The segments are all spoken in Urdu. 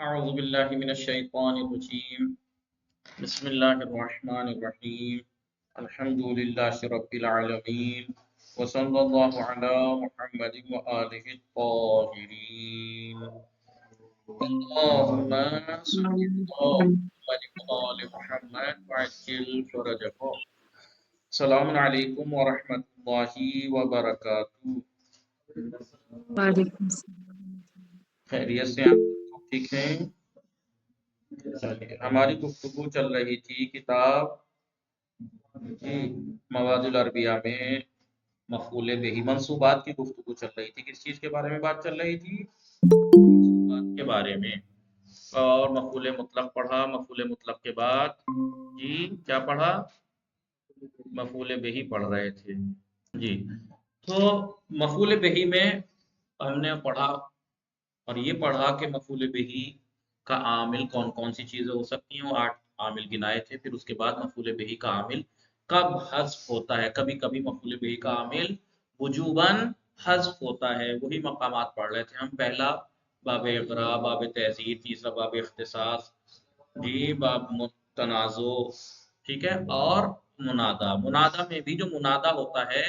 أعوذ بالله من الشيطان الرجيم بسم الله الرحمن الرحيم الحمد لله رب العالمين وصلى الله على محمد وآله الطاهرين اللهم صل على وآل محمد وعجل فرجهم. السلام عليكم ورحمة الله وبركاته. وعلیکم السلام۔ خیریت سے آپ لوگ ٹھیک ہیں؟ چلیے، ہماری گفتگو چل رہی تھی کتاب مواد العربیہ میں مفعول بہ منصوبات کی گفتگو چل رہی تھی۔ کس چیز کے بارے میں بات چل رہی تھی؟ منصوبات کے بارے میں۔ اور مفعول مطلق پڑھا، مفعول مطلق کے بعد کیا پڑھا؟ مفعول بہ پڑھ رہے تھے تو مفعول بہ میں ہم نے پڑھا اور یہ پڑھا کہ مفعول بہ کا عامل کون کون سی چیزیں ہو سکتی ہیں، وہ 8 عامل گنائے تھے۔ پھر اس کے بعد مفعول بہ کا عامل کب حذف ہوتا ہے، کبھی کبھی مفعول بہ کا عامل وجوباً حذف ہوتا ہے، وہی مقامات پڑھ رہے تھے ہم۔ پہلا باب اقرا، باب تہذیب، تیسرا باب اختصاص، باب تنازع، ٹھیک ہے، اور منادا۔ منادا میں بھی جو منادا ہوتا ہے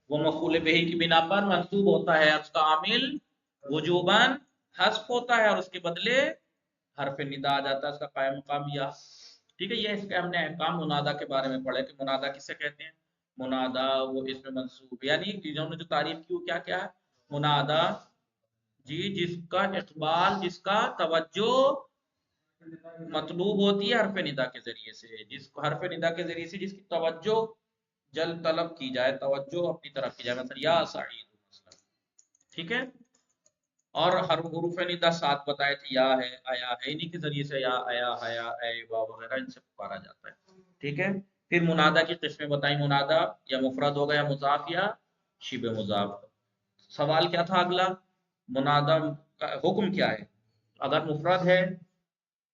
وہ مفعول بہ کی بنا پر منصوب ہوتا ہے، اس کا عامل وجوباً حذف ہوتا ہے اور اس کے بدلے حرف ندا آ جاتا ہے، اس کا قائم مقام یا۔ ٹھیک ہے، یہ اس کے ہم نے احکام منادا کے بارے میں پڑھے کہ منادا کسے کہتے ہیں۔ منادا وہ اسم منصوب، یعنی انہوں نے جو تعریف کی وہ کیا کیا ہے؟ منادا جس کا اقبال، جس کا توجہ مطلوب ہوتی ہے حرف ندا کے ذریعے سے، جس کو حرف ندا کے ذریعے سے جس کی توجہ جلب طلب کی جائے، توجہ اپنی طرف کی جائے، مثلا یا سعید مثلا، ٹھیک ہے۔ اور ہر حروف ندا 7 بتائے تھے، یا ہے، آیا ہے، انہی کے ذریعے سے یا، آیا، حیا، اے، وا وغیرہ ان سے پکارا جاتا ہے، ٹھیک ہے۔ پھر منادا کی قسمیں بتائیں، منادا یا مفرد ہوگا یا مضاف یا شبہ مضاف۔ سوال کیا تھا اگلا؟ منادا کا حکم کیا ہے؟ اگر مفرد ہے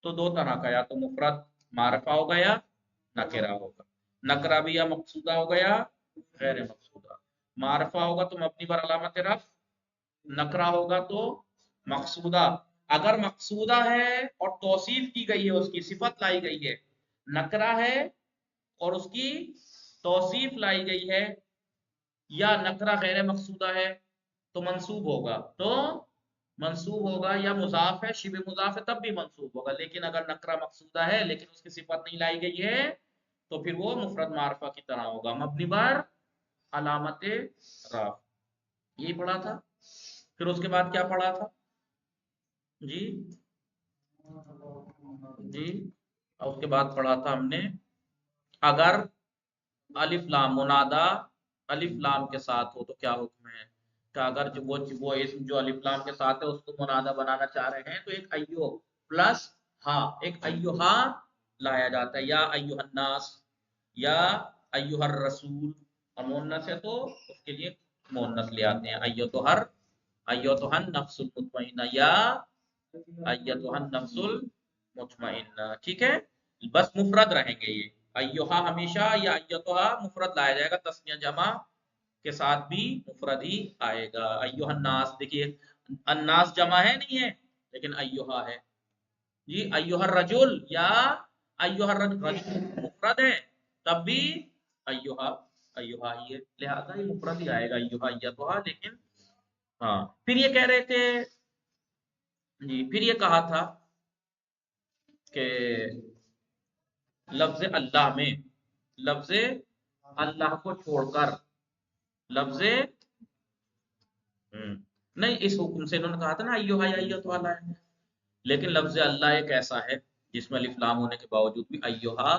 تو 2 طرح کا، یا تو مفرد معرفہ ہوگا یا نکرہ ہوگا۔ نکرہ بھی یا مقصودہ ہوگا یا غیر مقصودہ۔ معرفہ ہوگا تو مبنی پر علامت رفع، نکرہ ہوگا تو مقصودہ۔ اگر مقصودہ ہے اور توصیف کی گئی ہے، اس کی صفت لائی گئی ہے، نکرہ ہے اور اس کی توصیف لائی گئی ہے، یا نکرہ غیر مقصودہ ہے تو منصوب ہوگا، یا مضاف ہے، شبہ مضاف ہے تب بھی منصوب ہوگا۔ لیکن اگر نکرہ مقصودہ ہے لیکن اس کی صفت نہیں لائی گئی ہے تو پھر وہ مفرد معرفہ کی طرح ہوگا، مبنی بر علامت رفع۔ یہی پڑھا تھا۔ پھر اس کے بعد کیا پڑھا تھا؟ اور اس کے بعد پڑھا تھا ہم نے اگر الف لام منادا الف لام کے ساتھ ہو تو کیا حکم ہے، کہ اگر وہ اسم جو الف لام کے ساتھ ہے اس کو منادا بنانا چاہ رہے ہیں تو ایک ایو پلس ہاں، ایک ایوہا لایا جاتا ہے، یا ایوہ الناس، یا ایوہ الرسول، اور مؤنث ہے تو اس کے لیے مؤنث لے آتے ہیں، ایتھا النفس المطمئنہ، یا ایتھا النفس المطمئنہ، ٹھیک ہے۔ بس مفرد رہیں گے یہ، ایوہا ہمیشہ یا ایتھا مفرد لایا جائے گا، تسنیہ جمع کے ساتھ بھی مفرد ہی آئے گا۔ ایوہ الناس، دیکھیے الناس جمع ہے نہیں ہے لیکن ایوہا ہے۔ ایوہ الرجل، یا ایوہ الرجل مفرد ہے تب بھی ایوہا ہی ہے، لہذا یہ مفرد ہی آئے گا، ایوہا ایتھا۔ لیکن ہاں، پھر یہ کہہ رہے تھے پھر یہ کہا تھا کہ لفظ اللہ میں، لفظ اللہ کو چھوڑ کر لفظ نہیں، اس حکم سے انہوں نے کہا تھا نا ایوہا یا ایتھا ہے، لیکن لفظ اللہ ایک ایسا ہے جس میں الف لام ہونے کے باوجود بھی ایوہا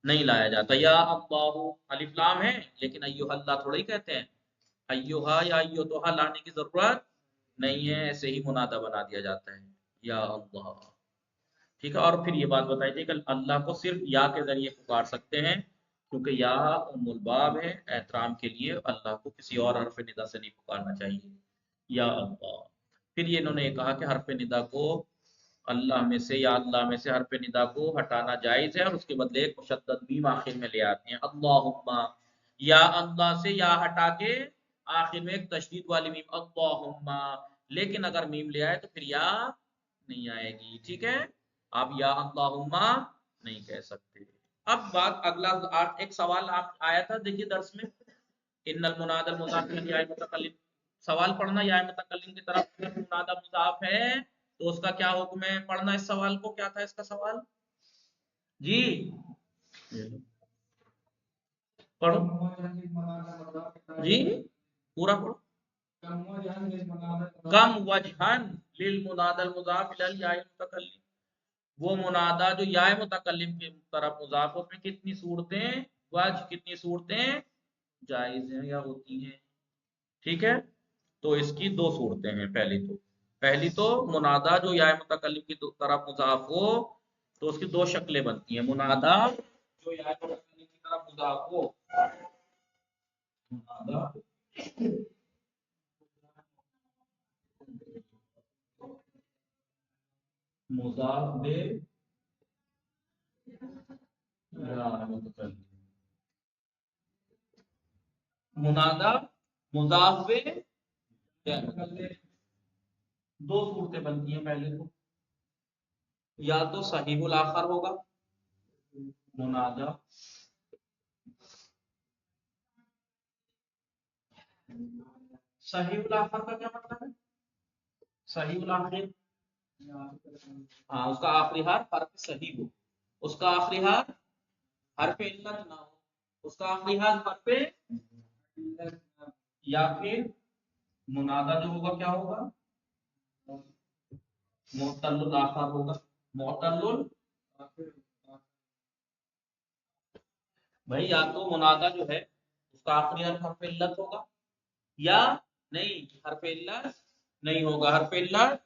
نہیں لایا جاتا۔ یا اللہ الف لام ہے لیکن ایوہا اللہ تھوڑا ہی کہتے ہیں، ایوہا یا ایتھا لانے کی ضرورت نہیں ہے، ایسے ہی منادہ بنا دیا جاتا ہے، یا اللہ، ٹھیک ہے۔ اور پھر یہ بات بتائی تھی کہ اللہ کو صرف یا کے ذریعے پکار سکتے ہیں کیونکہ یا ام الباب ہے، احترام کے لیے اللہ کو کسی اور حرف ندا سے نہیں پکارنا چاہیے، یا اللہ۔ پھر یہ انہوں نے کہا کہ حرف ندا کو اللہ میں سے یا اللہ میں سے حرف ندا کو ہٹانا جائز ہے اور اس کے بدلے ایک مشدد میم آخر میں لے آتے ہیں، اللہم، یا اللہ سے یا ہٹا کے آخر میں ایک تشدید والی میم، اللہم، لیکن اگر میم لے آئے تو پھر یا نہیں آئے گی، ٹھیک ہے. آپ یا اللہم نہیں کہہ سکتے. اب بات اگلا ایک سوال آپ آیا تھا دیکھیے درس میں، ان المناد المضاف یا متکلم، سوال پڑھنا یا متکلم کی طرف مناد مضاف ہے تو اس کا کیا حکم ہے، پڑھنا اس سوال کو. کیا تھا اس کا سوال جی؟ پڑھو جی، پورا پڑھو. کم وجہن للمناد المضاف الی یا المتکلم، وہ منادا جو یا متکلم کی طرف مضاف ہو، اس میں کتنی صورتیں، وجہ کتنی صورتیں جائز ہیں یا ہوتی ہیں. ٹھیک ہے، تو اس کی دو صورتیں ہیں. پہلی تو منادا جو یا متکلم کی طرف مضاف ہو تو اس کی دو شکلیں بنتی ہیں. منادا جو یا متکلم کی طرف مضاف ہو، منادا مضاف بے یا متکلم، منادا مضاف بے یا متکلم، دو صورتیں بنتی ہیں. پہلے تو یا تو صحیح الاخر ہوگا منادا، صحیح الاخر کا کیا مطلب ہے؟ صحیح الاخر، ہاں، اس کا آخری حرف حرف صحیح ہو، اس کا آخری حرف حرف علت نہ ہو، اس کا آخری حرف حرف، یا پھر منادا جو ہوگا کیا ہوگا، معتل الاخر ہوگا. معتل، بھائی یا تو منادا جو ہے اس کا آخری حرف حرف علت ہوگا، یا نہیں حرف علت نہیں ہوگا، حرف علت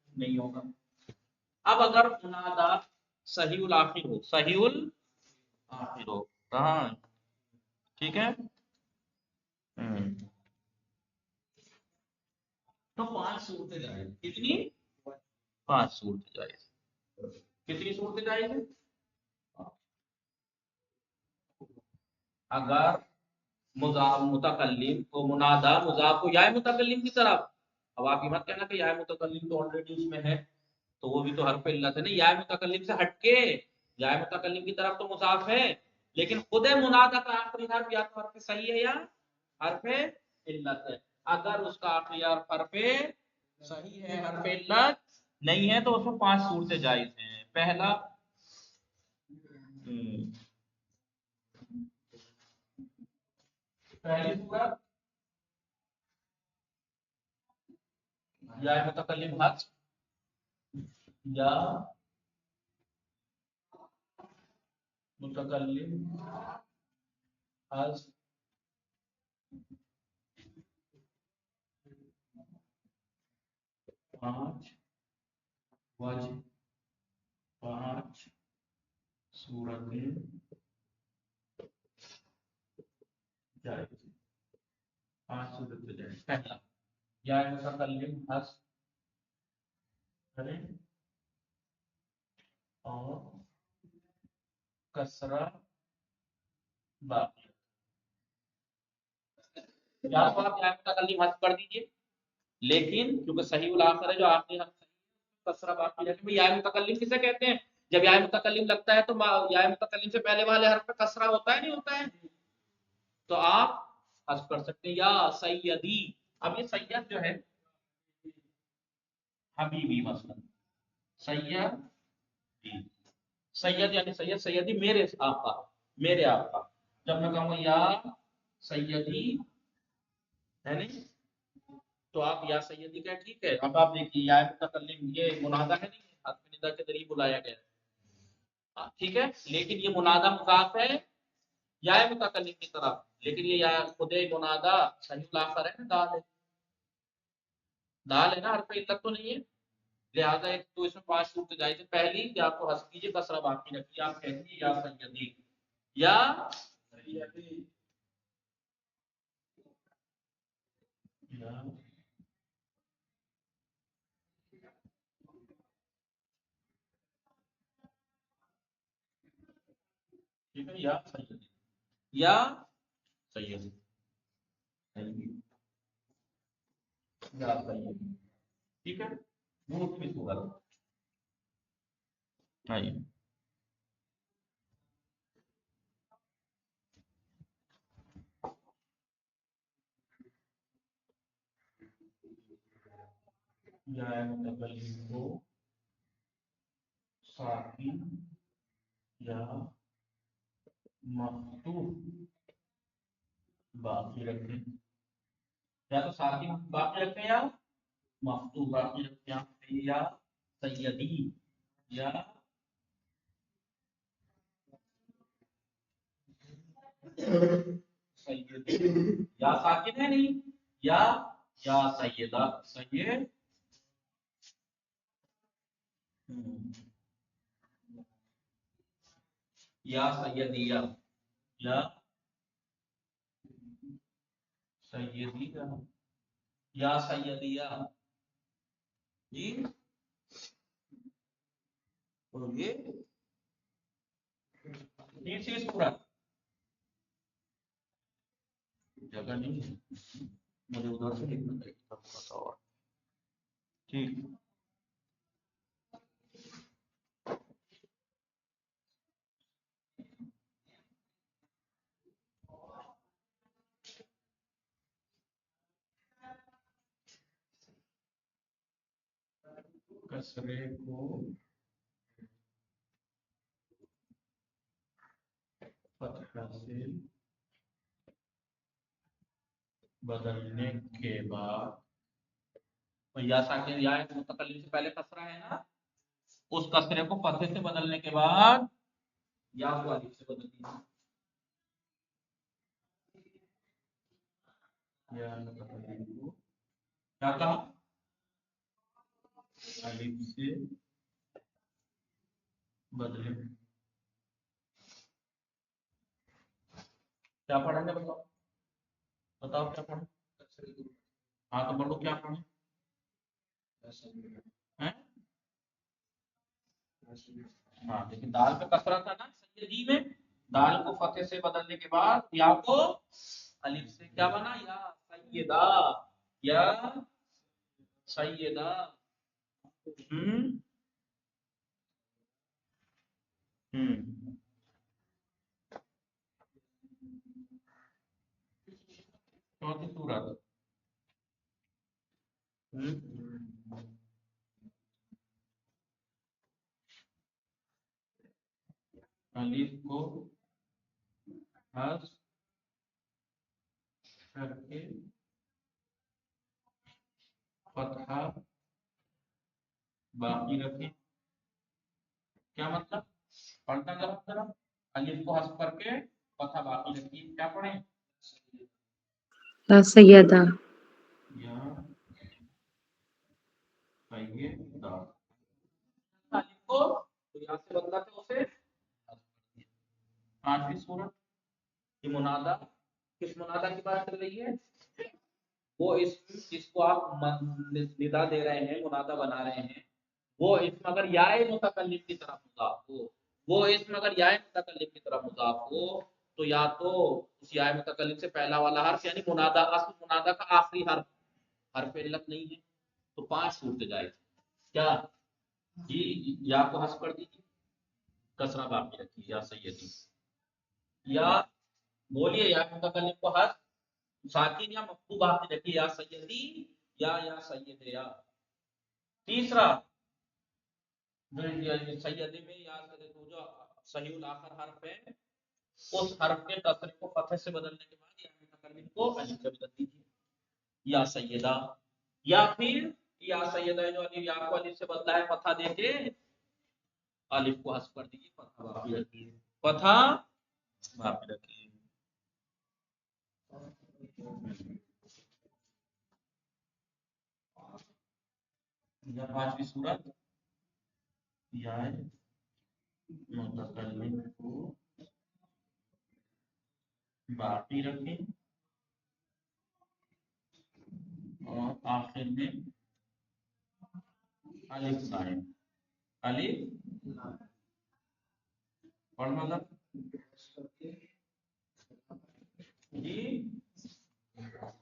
نہیں ہوگا. اب اگر منادا صحیح الاخر ہو، صحیح الاخر ہو کہاں، ٹھیک ہے. تو پانچ صورتیں جائز. کتنی؟ پانچ صورتیں جائز. کتنی صورتیں جائز ہیں؟ اگر مضاف متکلم کو منادا مضاف کو یا متکلم کی طرف، اب آپ یہ مت کہنا کہ یا متکلم تو آلریڈی اس میں ہے تو وہ بھی تو حرف علت ہے. نہیں، یا متکلم سے ہٹ کے یا متکلم کی طرف تو مضاف ہے، لیکن خود منادا کا آخری حرف یا تو حرف صحیح ہے یا حرف علت ہے. اگر اس کا آخری حرف حرف صحیح ہے، حرف علت نہیں ہے، تو اس میں پانچ صورتیں جائز ہیں. پہلا پہلی صورت یا متکلم حذف، یا متکلم حذف پانچ وجہ، پانچ صورتیں جائز، پانچ صورتیں جائز. پہلا یا متکلم حذف کریں اور کسرہ باقی، یا تو آپ یا متکلم حذف کر دیجئے، لیکن کیونکہ صحیح الاخر ہے جو آخری حرف کسرہ باقی رکھیں. یا متکلم کسے کہتے ہیں؟ جب یا متکلم لگتا ہے تو یا متکلم سے پہلے والے حرف پہ کسرہ ہوتا ہے نہیں ہوتا ہے، تو آپ حذف کر سکتے ہیں. یا سیدی، اب یہ سید جو ہے حبیبی مثلا، سید سید یعنی سید، سیدی میرے آقا، میرے آقا. جب میں کہوں گا یا سیدی ہے نہیں تو آپ یا سیدی کہیں، ٹھیک ہے. اب آپ دیکھیے یا متکلم یہ منادہ ہے نہیں، حرف ندا کے ذریعے بلایا گیا ہے، ٹھیک ہے. لیکن یہ منادہ مضاف ہے یا متکلم کی طرف، لیکن یہ یا خود منادہ صحیح الاخر ہے نا، دال ہے، دال ہے نا، حرف علت تو نہیں ہے. لہذا ایک تو اس میں پانچ صورتیں جائز ہیں. پہلی کہ آپ کو حذف کیجیے، کسرہ باقی رکھیے، آپ کہتے یا سیدی، یا سیدی، یا ٹھیک ہے، یا سیدی، یا سیدی، یا سیدی، ٹھیک ہے. دوسری صورت آئیے یا متکلم کو ساکن یا مفتوح باقی رکھیں، یا تو ساکن باقی رکھیں یا مفتوح باقی رکھیں، یا سیدی یا سیدی، یا ساکن ہے نہیں، یا سیدہ سید یا سیدیہ یا سیدیہ یا سیدیہ جی، اور یہ تیسری صورت جگہ نہیں ہے، مجھے ادھر سے لکھنا چاہیے ٹھیک، کسرے کو فتحہ سے بدلنے کے بعد، یا ساکن یا متکلم سے پہلے کسرہ ہے نا، اس کسرے کو فتحے سے بدلنے کے بعد یا کو الف سے بدل دینا، یا متکلم کو کیا کہا، الف سے بدلے، کیا پڑھیں گے بتاؤ، بتاؤ کیا پڑھیں، ہاں تو پڑھو کیا پڑھیں ہیں؟ ہاں لیکن دال پہ کسرہ تھا نا سیدی میں، دال کو فتح سے بدلنے کے بعد یا کو الف سے کیا بنا، یا سیدہ یا سیدہ ہم چوتھی صورت الف کو حذف کر کے فتحہ باقی رکھیں، کیا مطلب، پڑھنا ذرا الف کو حذف کر کے فتحہ باقی رکھیں، کیا پڑھیں، یا سیدہ یا سیدہ، الف کو تو یا سے بدلا تھا اسے، پانچویں صورت یہ منادہ، کس منادہ کی بات چل رہی ہے، وہ اسم جس کو آپ ندا دے رہے ہیں، منادہ بنا رہے ہیں، وہ اسم اگر یا متکلم کی طرف مضاف ہو، وہ اسم اگر یا متکلم کی طرف مضاف ہو تو یا تو اس یا متکلم سے پہلا والا حرف یعنی منادہ، اصل منادہ کا آخری حرف علت نہیں ہے، تو 5 صورتیں جائز، کیا جی، یا کو حذف کر دیجیے، کسرہ باقی رکھیے، یا سیدی، یا بولیے یا متکلم کو حذف، ساکن یا مفتوح باقی رکھیے، یا سیدی یا سیدیا، تیسرا سیدی میں یا جو صحیح الاخر حرف ہے اس حرف کے کسرے کو فتح سے بدلنے کے بعد یا متکلم کو الف سے بدل دیجیے، یا سیدہ، یا پھر یا سیدہ جو الف یا کو الف سے بدلا ہے فتح دے کے الف کو حذف کر دیجیے، فتح باقی رکھیے، فتح باقی رکھیے، یا 5ویں صورت یا متکلم کو باقی رکھیں اور آخر میں الف لائیں، الف پڑھنا تھا جی،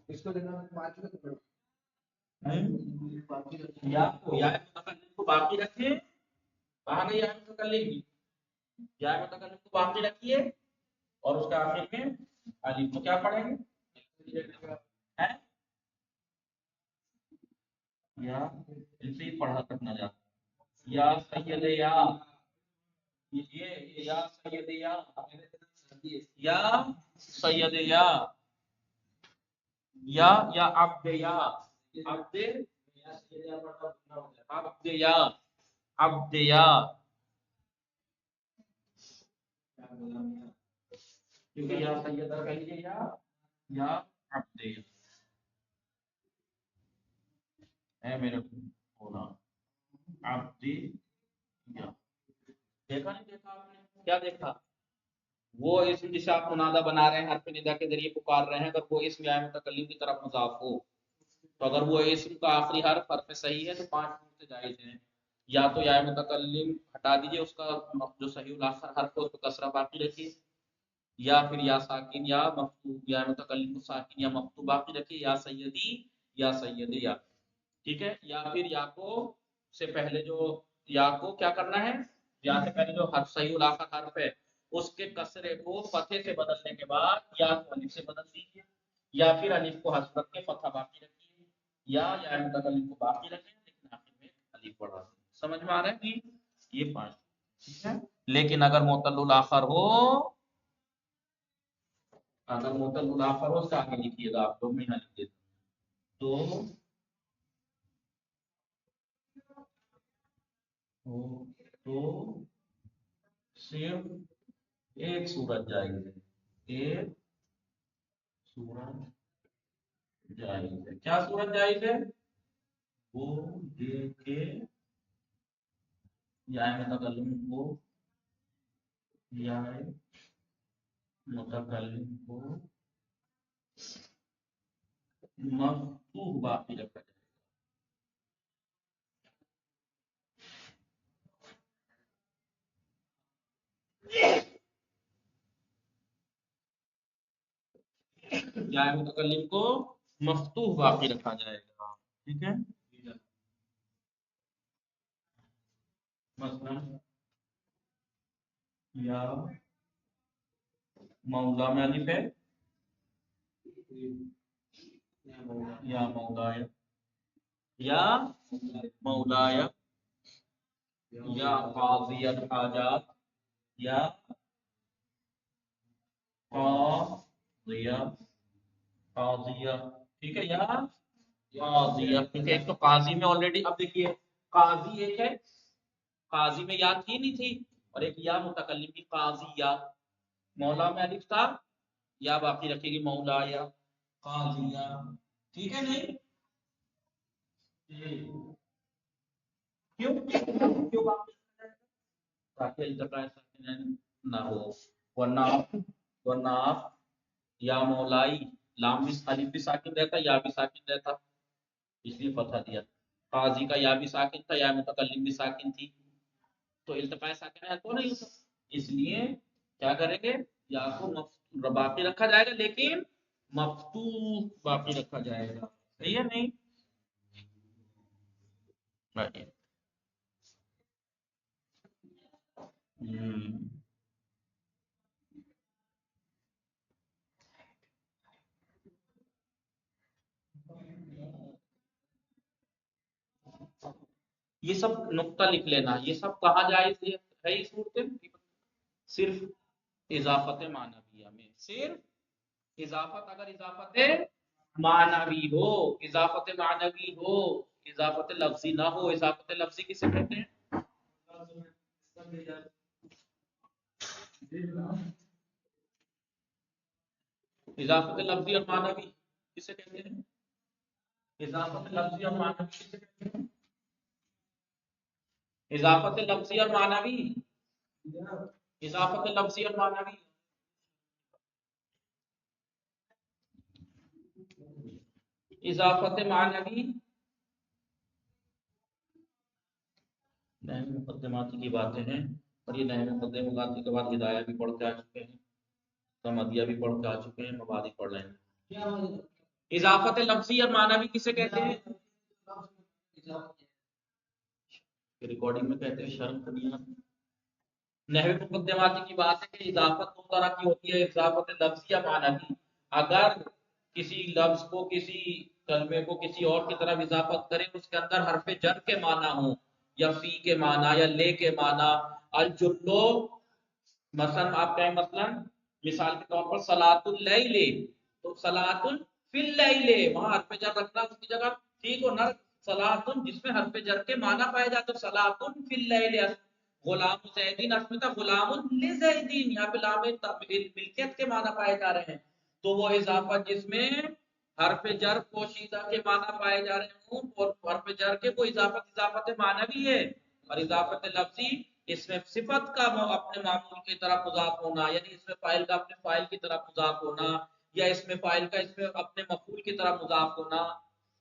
اس کو دیکھنا یا کو یا متکلم کو باقی رکھیں کہاں گئی یا متکلم کی؟ یا متکلم کو باقی رکھیے اور اس کے آخر میں الف، تو کیا پڑھیں گے؟ ہیں؟ یا ان سے ہی پڑھا کرنا جاتا یا سید یا، یہ یا سید یا سید یا عبد یا عبد عبد یا عبد یا، کیونکہ یا سیدہ کہیے یا عبد ہے میرے ہونا عبد یا، دیکھا نہیں دیکھا آپ نے؟ کیا دیکھا؟ وہ اسم جسے آپ منادہ بنا رہے ہیں حرف ندا کے ذریعے پکار رہے ہیں، اگر وہ اسم یا متکلم کی طرف مضاف ہو، تو اگر وہ اسم کا آخری حرف حرف صحیح ہے تو 5 صورت سے جائز ہیں، یا تو یا متکلم ہٹا دیجئے، اس کا جو صحیح الاخر حرف ہے اس کو کسرہ باقی رکھیے، یا پھر یا ساکن یا مفتوح، یا متکلم کو ساکن یا مفتوح باقی رکھیے، یا سیدی یا سید یا، ٹھیک ہے؟ یا پھر یا کو سے پہلے جو یا کو کیا کرنا ہے، یا سے پہلے جو حرف صحیح الاخر حرف ہے اس کے کسرے کو فتحے سے بدلنے کے بعد یا کو الف سے بدل دیجیے، یا پھر الف کو حذف کر کے فتحہ باقی رکھیے، یا متکلم کو باقی رکھیں لیکن آخر میں الف بڑھا دیں۔ سمجھ میں آ رہا ہے کہ یہ 5، ٹھیک ہے؟ لیکن اگر معتل الاخر ہو، اگر معتل الاخر ہو سے آگے لکھیے گا، آپ لوگ میں نہ لکھیے تو صرف ایک صورت جائز ہے، ایک صورت جائز ہے۔ کیا صورت جائز ہے؟ وہ یہ کہ یا متکلم کو یا متکلم کو مفتوح باقی رکھا جائے، یا متکلم کو مفتوح باقی رکھا جائے گا، ٹھیک ہے؟ مثلا یا مولا میں الف ہے، یا مولایا، یا مولایا، یا قاضی الحاجات، یا قاضیہ، قاضیہ، ٹھیک ہے؟ یا قاضیہ، کیونکہ ایک تو قاضی میں آلریڈی، اب دیکھیے قاضی ایک ہے، قاضی میں یا تھی نہیں تھی، اور ایک یا متکلم کی قاضی یا، مولا میں الف تھا، یا باقی رکھے گی مولا یا قاضیہ، ٹھیک ہے؟ نہیں کیوں کیوں باقی تاکہ التقاء ساکنین نہ ہو، ورنہ یا مولائی لام بھی الف بھی ساکن رہتا، یا بھی ساکن رہتا، اس لیے فتح دیا۔ قاضی کا یا بھی ساکن تھا، یا متکلم بھی ساکن تھی، تو التقاء ساکن ہے تو نہیں ہوتا، اس لیے کیا کریں گے، یا کو باقی رکھا جائے گا لیکن مفتوح باقی رکھا جائے گا، صحیح ہے؟ نہیں یہ سب نقطہ لکھ لینا، یہ سب کہاں جائز ہے، یہ صورتیں صرف اضافت معنویہ میں، صرف اضافت، اگر اضافت معنوی ہو، اضافت معنوی ہو، اضافت لفظی نہ ہو۔ اضافت لفظی کسے کہتے ہیں؟ اضافت لفظی اور معنوی کسے کہتے ہیں؟ اضافت لفظی اور معنوی کسے کہتے ہیں؟ اضافت لفظی اور معنوی، اضافت لفظی اور معنوی، اضافت معنوی نحو مقدماتی کی باتیں ہیں، اور یہ نحو مقدماتی کے بعد ہدایہ بھی پڑھ کے آ چکے ہیں، سمدیہ بھی پڑھ کے آ چکے ہیں، مبادی پڑھ رہے ہیں۔ اضافت لفظی اور معنوی کسے کہتے ہیں؟ ریکارڈنگ میں کہتے ہیں شرم تو نہیں آتی. نحوی مقدماتی کی بات ہے کہ اضافت دو طرح کی ہوتی ہے، اضافت لفظی یا معنوی. اگر کسی لفظ کو، کسی کلمے کو کسی اور کی طرف اضافت کریں، اس کے اندر حرف جر کے معنی ہوں یا فی کے معنی یا لے کے معنی. الجلو مثلا آپ کہیں، مثلا مثال کے طور پر صلاۃ اللیل، تو صلاۃ فی اللیل، وہاں حرف جر رکھنا اس کی جگہ ٹھیک ہو نا، صلاۃ جس میں حرف جر کے معنی پائے جاتے، تو صلاۃ فی اللیل. غلام زیدین اصل تھا غلام لزیدین، یہاں پہ لام ملکیت کے معنی پائے جا رہے ہیں. تو وہ اضافت جس میں حرف جر پوشیدہ کے معنی پائے جا رہے ہوں، اور حرف جر کے وہ اضافت معنوی ہے. اور اضافت لفظی اس میں صفت کا اپنے معمول کی طرف مضاف ہونا، یعنی اس میں فاعل کا اپنے فاعل کی طرف مضاف ہونا، یا اس میں فاعل کا اس میں اپنے مفعول کی طرف مضاف ہونا.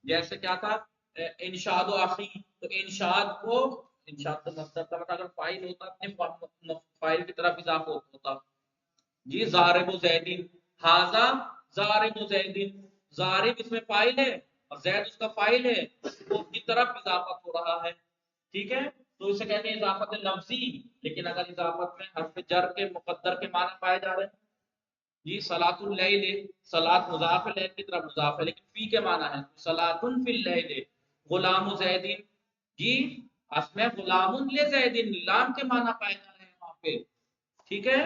جیسے کیا تھا، انشاد و اخی، تو انشاد کو، انشاد تو مصدر تھا، اگر فاعل ہوتا اپنے فاعل کی طرف اضافہ ہوتا. جی ضارب زیدین، ھذا ضارب زیدین، ضارب اس میں فاعل ہے اور زید اس کا فاعل ہے، وہ کی طرف اضافت ہو رہا ہے. ٹھیک ہے، تو اسے کہتے ہیں اضافت لفظی. لیکن اگر اضافت میں حرف جر کے مقدر کے معنی پائے جا رہے ہیں، جی صلاۃ اللیل، صلاۃ مضاف لیل کی طرف مضاف ہے لیکن فی کے معنی ہے، صلاۃ فی اللیل. غلام زیدین، جی اس میں غلام لزیدین، لام کے معنی پائے جا رہے ہیں وہاں پہ. ٹھیک ہے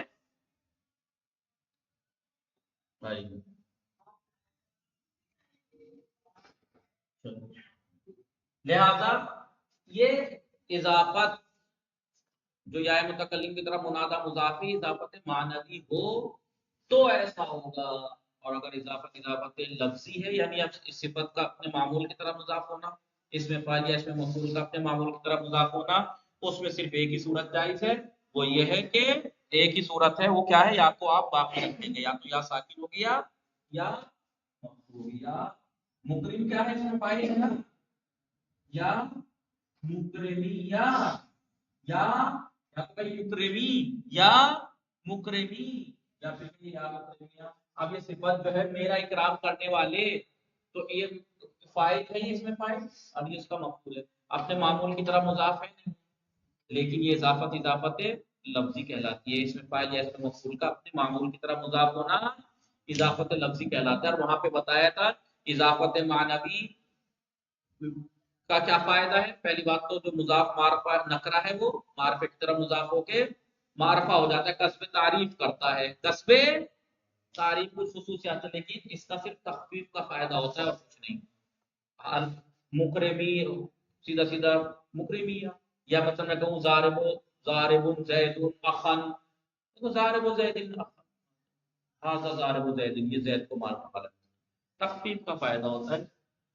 بھائی، لہذا یہ اضافت جو یا متکلم کی طرف منادہ مضافی اضافت معنوی ہو تو ایسا ہوگا. اور اگر اضافت لفظی ہے، یعنی اب اس صفت کا اپنے معمول کی طرف مضاف ہونا، اس میں فاعل یا اس میں مفعول کا اپنے معمول کی طرف مضاف ہونا، اس میں صرف ایک ہی صورت جائز ہے. وہ یہ ہے کہ ایک ہی صورت ہے، وہ کیا ہے، یا تو آپ باقی رکھیں گے، یا تو یا ساکن ہو گیا یا مفتوح ہو گیا. مکرم کیا ہے، اس میں فاعل ہے نا، یا مکرمیہ، یا مکرمی یا مکرمی، یا پھر یا مکرمیہ. اب یہ صفت جو ہے میرا اکرام کرنے والے، تو یہ فاعل ہے، اس میں فاعل، اب یہ اس کا مفعول ہے، اپنے معمول کی طرح مضاف ہے. لیکن یہ اضافت لفظی کہلاتی ہے. اس میں فاعل یا اس میں مفعول کا اپنے معمول کی طرح مضاف ہونا اضافت لفظی کہلاتا ہے. اور وہاں پہ بتایا تھا اضافت معنوی کا کیا فائدہ ہے. پہلی بات تو جو مضاف معرفہ نکرہ ہے وہ معرفے کی طرف مضاف ہو کے معرفہ ہو جاتا ہے، کسب تعریف کرتا ہے. کسب تعریف کچھ خصوصیات، لیکن اس کا صرف تخفیف کا فائدہ ہوتا ہے اور کچھ نہیں. مکرمی سیدھا سیدھا مکرمی، یا مثلا میں کہوں ضارب زید اخن، تو ضارب زید اخن، ہاں ضارب زید، یہ زید کو مارنا والا تخفیف کا فائدہ ہوتا ہے.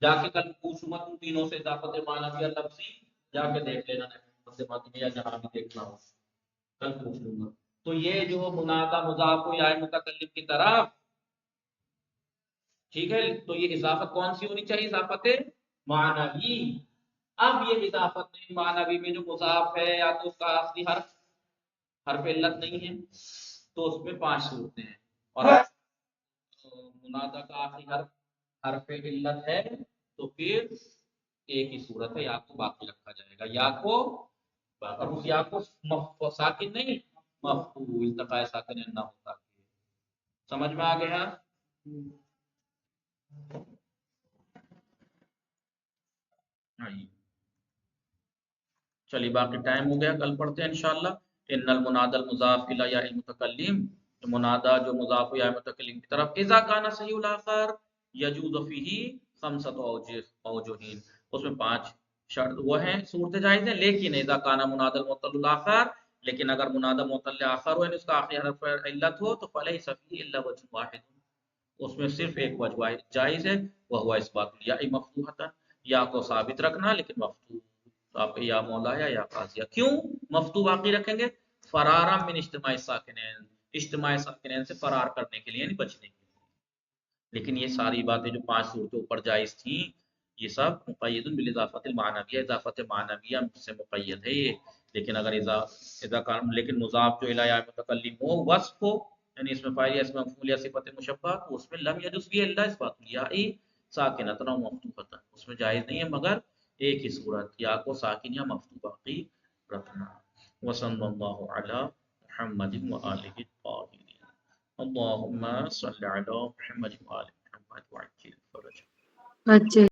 جا کے کل پوچھوں گا تم تینوں سے اضافت معنوی یا لفظی، جا کے دیکھ لینا یا جہاں بھی دیکھنا ہو، کل پوچھ لوں گا. تو یہ جو منادہ مضاف یا متکلم کی طرف، ٹھیک ہے، تو یہ اضافت کون سی ہونی چاہیے، اضافت معنوی. اب یہ اضافت معنوی میں جو مضاف ہے، یا تو اس کا اصلی حرف علت نہیں ہے، تو اس میں 5 صورتیں ہیں. اور منادہ کا آخری حرف علت ہے، تو پھر ایک ہی صورت ہے، یا کو باقی رکھا جائے گا، یا کو، اور اس یا کو ساکن نہیں مفتوح التقاء ساکن نہ ہوتا. سمجھ میں آ گیا؟ چلیے باقی ٹائم ہو گیا، کل پڑھتے ہیں انشاءاللہ. ان المنادى المضاف الى یا المتکلم، منادى جو مضاف یا متکلم کی طرف، اذا كان صحیح الاخر يجوز فيه 5 اوجه، اس میں 5 شرط وہ ہیں، صورت جائز ہیں. لیکن اذا كان منادى المعطل الاخر، لیکن اگر منادى معطل اخر ہو، یعنی اس کا آخری حرف علت ہو، تو فليس فيه الا وجه واحد، اس میں صرف ایک وجہ جائز ہے، وہ ہوا اثبات الیا مفتوحۃ، یا کو ثابت رکھنا لیکن مفتوح. آپ یا مولا یا قاضیہ، کیوں مفتوح باقی رکھیں گے، فرارا من اجتماع ساکنین، اجتماع ساکنین سے فرار کرنے کے لیے، یعنی بچنے کے لیے. لیکن یہ ساری باتیں جو 5 صورتوں اوپر جائز تھیں، یہ سب مقید بالاضافت المعنویہ، اضافت معنویہ سے مقید ہے یہ. لیکن اگر لیکن مضاف جو الی متکلم ہو، وصف ہو، یعنی اس میں فاعل یا اس میں مفعول یا صفت مشبہ، اس میں لم یجوز فی الا اثبات الیاء ساکنۃ و مفتوحۃ، اس میں جائز نہیں ہے مگر ایک ہی صورت، یا کو ساکن یا مفتوح باقی رکھنا. وصلی اللہ علی محمد وآلہ الطاہرین. اللہم صلی علی محمد وآل محمد وعجل فرج. اچھا